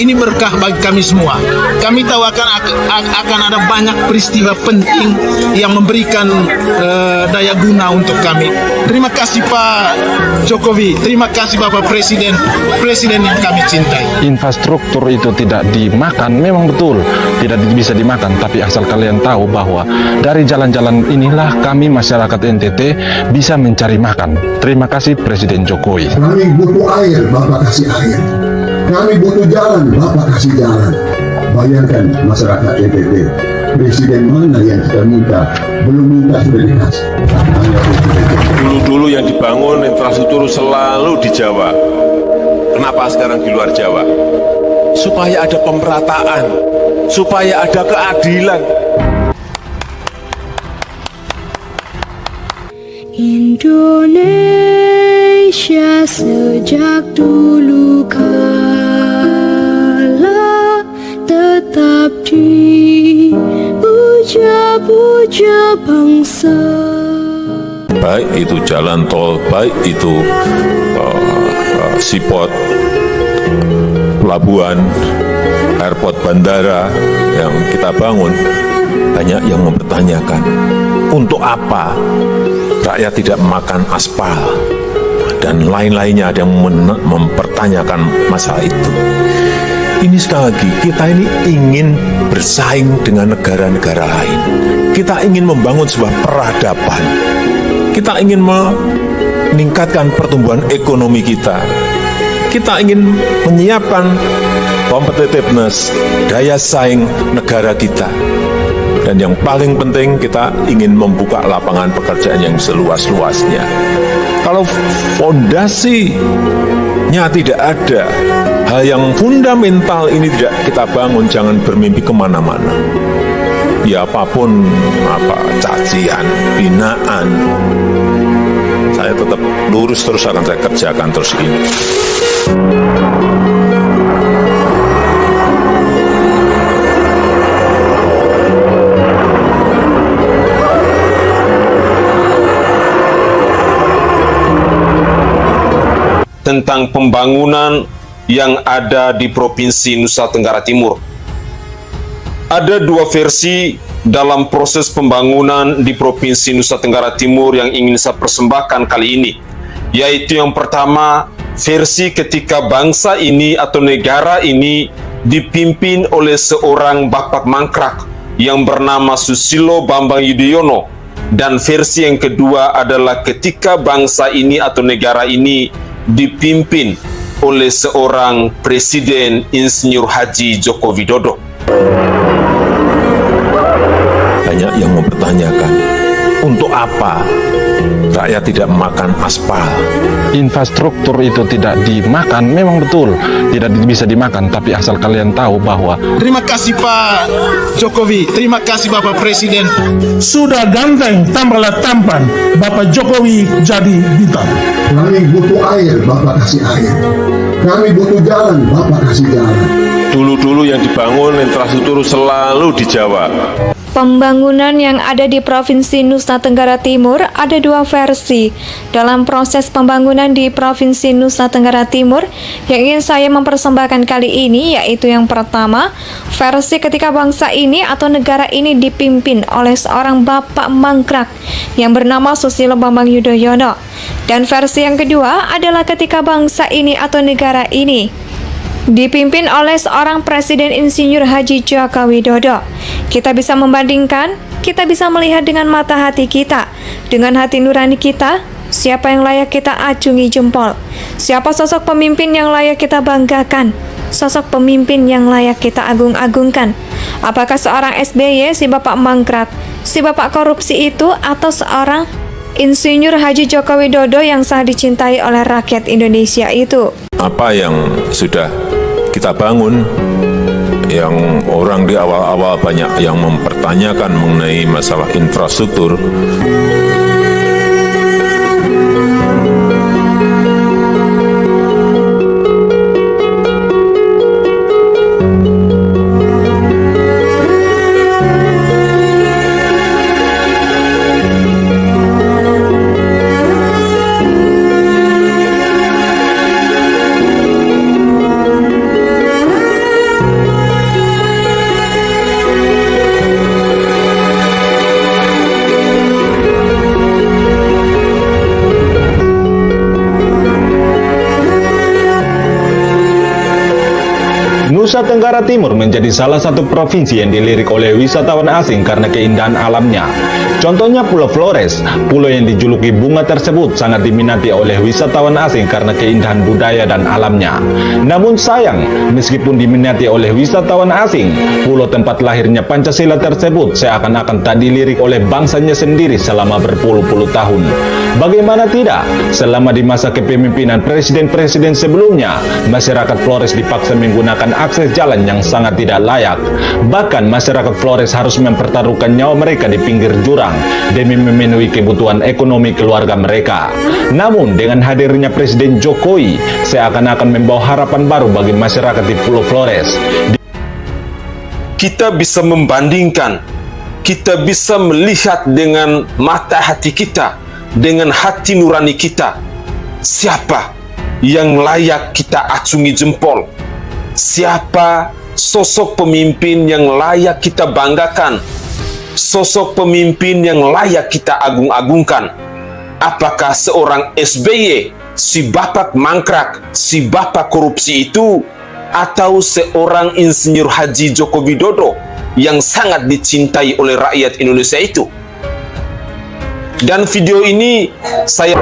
Ini berkah bagi kami semua. Kami tahu akan ada banyak peristiwa penting yang memberikan daya guna untuk kami. Terima kasih Pak Jokowi, terima kasih Bapak Presiden yang kami cintai. Infrastruktur itu tidak dimakan, memang betul tidak bisa dimakan, tapi asal kalian tahu bahwa dari jalan-jalan inilah kami masyarakat NTT bisa mencari makan. Terima kasih Presiden Jokowi. Kami butuh air, Bapak kasih air. Kami butuh jalan, Bapak kasih jalan. Bayangkan masyarakat NTT, Presiden mana yang kita minta, belum minta sudah dikasih. Dulu-dulu yang dibangun infrastruktur selalu di Jawa. Kenapa sekarang di luar Jawa? Supaya ada pemerataan, supaya ada keadilan. Indonesia sejak dulu kala tetap dipuja-puja bangsa. Baik itu jalan tol, baik itu sipot, pelabuhan, airport, bandara yang kita bangun, banyak yang mempertanyakan, untuk apa rakyat tidak makan aspal, dan lain-lainnya ada yang mempertanyakan masalah itu. Ini sekali lagi, kita ini ingin bersaing dengan negara-negara lain. Kita ingin membangun sebuah peradaban. Kita ingin meningkatkan pertumbuhan ekonomi kita. Kita ingin menyiapkan competitiveness, daya saing negara kita. Dan yang paling penting, kita ingin membuka lapangan pekerjaan yang seluas-luasnya. Kalau fondasinya tidak ada, hal yang fundamental ini tidak kita bangun, jangan bermimpi kemana-mana. Ya apapun, cacian, binaan, saya tetap lurus terus akan saya kerjakan terus ini. Tentang pembangunan yang ada di Provinsi Nusa Tenggara Timur. Ada dua versi dalam proses pembangunan di Provinsi Nusa Tenggara Timur yang ingin saya persembahkan kali ini, yaitu yang pertama, versi ketika bangsa ini atau negara ini dipimpin oleh seorang Bapak Mangkrak yang bernama Susilo Bambang Yudhoyono, dan versi yang kedua adalah ketika bangsa ini atau negara ini dipimpin oleh seorang Presiden Insinyur Haji Joko Widodo. Banyak yang mempertanyakan, untuk apa rakyat tidak makan aspal? Infrastruktur itu tidak dimakan, memang betul tidak bisa dimakan, tapi asal kalian tahu bahwa Terima kasih Pak Jokowi, terima kasih Bapak Presiden. Sudah ganteng, tambahlah tampan, Bapak Jokowi jadi bintang. Kami butuh air, Bapak kasih air. Kami butuh jalan, Bapak kasih jalan. Dulu-dulu yang dibangun infrastruktur selalu di Jawa. Pembangunan yang ada di Provinsi Nusa Tenggara Timur ada dua versi. Dalam proses pembangunan di Provinsi Nusa Tenggara Timur yang ingin saya mempersembahkan kali ini, yaitu yang pertama, versi ketika bangsa ini atau negara ini dipimpin oleh seorang Bapak Mangkrak yang bernama Susilo Bambang Yudhoyono. Dan versi yang kedua adalah ketika bangsa ini atau negara ini dipimpin oleh seorang Presiden Insinyur Haji Joko Widodo. Kita bisa membandingkan, kita bisa melihat dengan mata hati kita, dengan hati nurani kita, siapa yang layak kita acungi jempol, siapa sosok pemimpin yang layak kita banggakan, sosok pemimpin yang layak kita agung-agungkan. Apakah seorang SBY, si Bapak Mangkrak, si Bapak korupsi itu, atau seorang Insinyur Haji Joko Widodo yang sangat dicintai oleh rakyat Indonesia itu? Apa yang sudah kita bangun, yang orang di awal-awal banyak yang mempertanyakan mengenai masalah infrastruktur, Nusa Tenggara Timur menjadi salah satu provinsi yang dilirik oleh wisatawan asing karena keindahan alamnya. Contohnya Pulau Flores, pulau yang dijuluki bunga tersebut sangat diminati oleh wisatawan asing karena keindahan budaya dan alamnya. Namun sayang, meskipun diminati oleh wisatawan asing, pulau tempat lahirnya Pancasila tersebut seakan-akan tak dilirik oleh bangsanya sendiri selama berpuluh-puluh tahun. Bagaimana tidak, selama di masa kepemimpinan presiden-presiden sebelumnya, masyarakat Flores dipaksa menggunakan akses jalan yang sangat tidak layak. Bahkan masyarakat Flores harus mempertaruhkan nyawa mereka di pinggir jurang demi memenuhi kebutuhan ekonomi keluarga mereka. Namun dengan hadirnya Presiden Jokowi, seakan-akan membawa harapan baru bagi masyarakat di Pulau Flores. Kita bisa membandingkan, kita bisa melihat dengan mata hati kita, dengan hati nurani kita, siapa yang layak kita acungi jempol, siapa sosok pemimpin yang layak kita banggakan, sosok pemimpin yang layak kita agung-agungkan. Apakah seorang SBY, si bapak mangkrak, si bapak korupsi itu, atau seorang Insinyur Haji Joko Widodo yang sangat dicintai oleh rakyat Indonesia itu? Dan video ini saya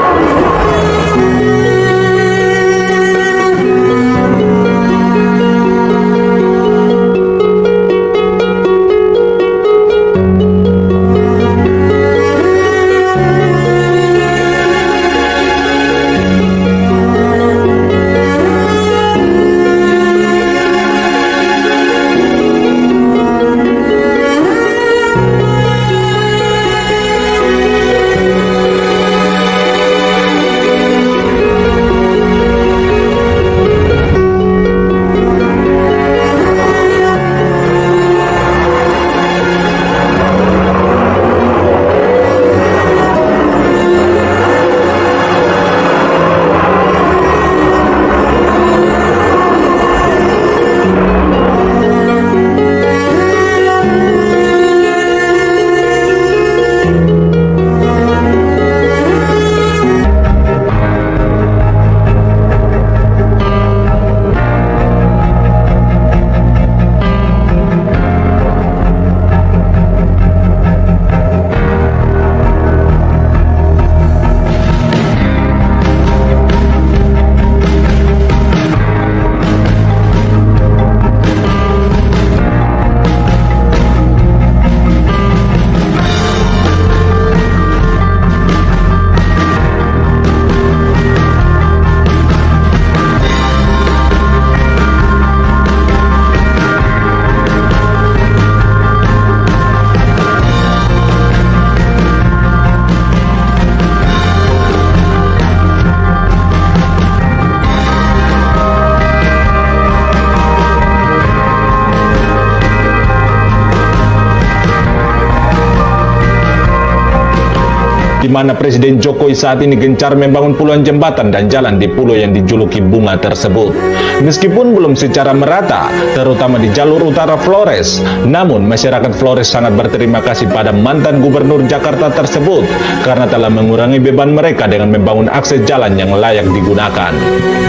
di mana Presiden Jokowi saat ini gencar membangun puluhan jembatan dan jalan di pulau yang dijuluki bunga tersebut. Meskipun belum secara merata, terutama di jalur utara Flores, namun masyarakat Flores sangat berterima kasih pada mantan Gubernur Jakarta tersebut karena telah mengurangi beban mereka dengan membangun akses jalan yang layak digunakan.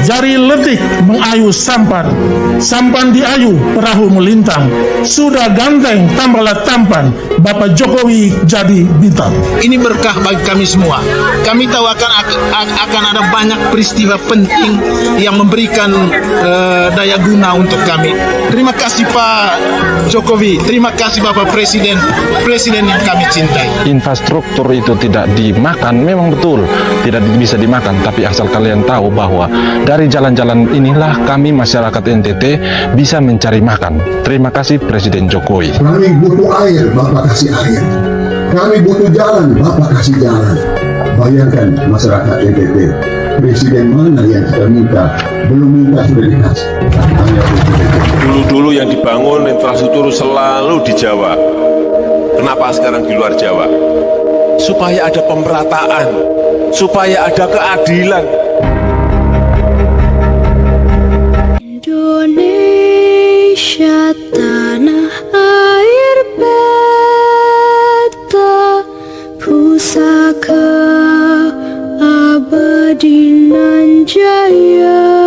Jari letik mengayu sampan, sampan diayu perahu melintang. Sudah ganteng tambahlah tampan, Bapak Jokowi jadi bintang. Ini berkah bagi kami semua. Kami tahu akan ada banyak peristiwa penting yang memberikan daya guna untuk kami. Terima kasih Pak Jokowi, terima kasih Bapak Presiden yang kami cintai. Infrastruktur itu tidak dimakan, memang betul tidak bisa dimakan, tapi asal kalian tahu bahwa dari jalan-jalan inilah kami masyarakat NTT bisa mencari makan. Terima kasih Presiden Jokowi. Kami butuh air, Bapak kasih air. Kami butuh jalan, Bapak kasih jalan. Bayangkan masyarakat NTT, presiden mana yang kita minta, belum minta sudah dikasih. Dulu-dulu yang dibangun infrastruktur selalu di Jawa. Kenapa sekarang di luar Jawa? Supaya ada pemerataan, supaya ada keadilan. Indonesia tanah air beta, pusaka abadi nan jaya.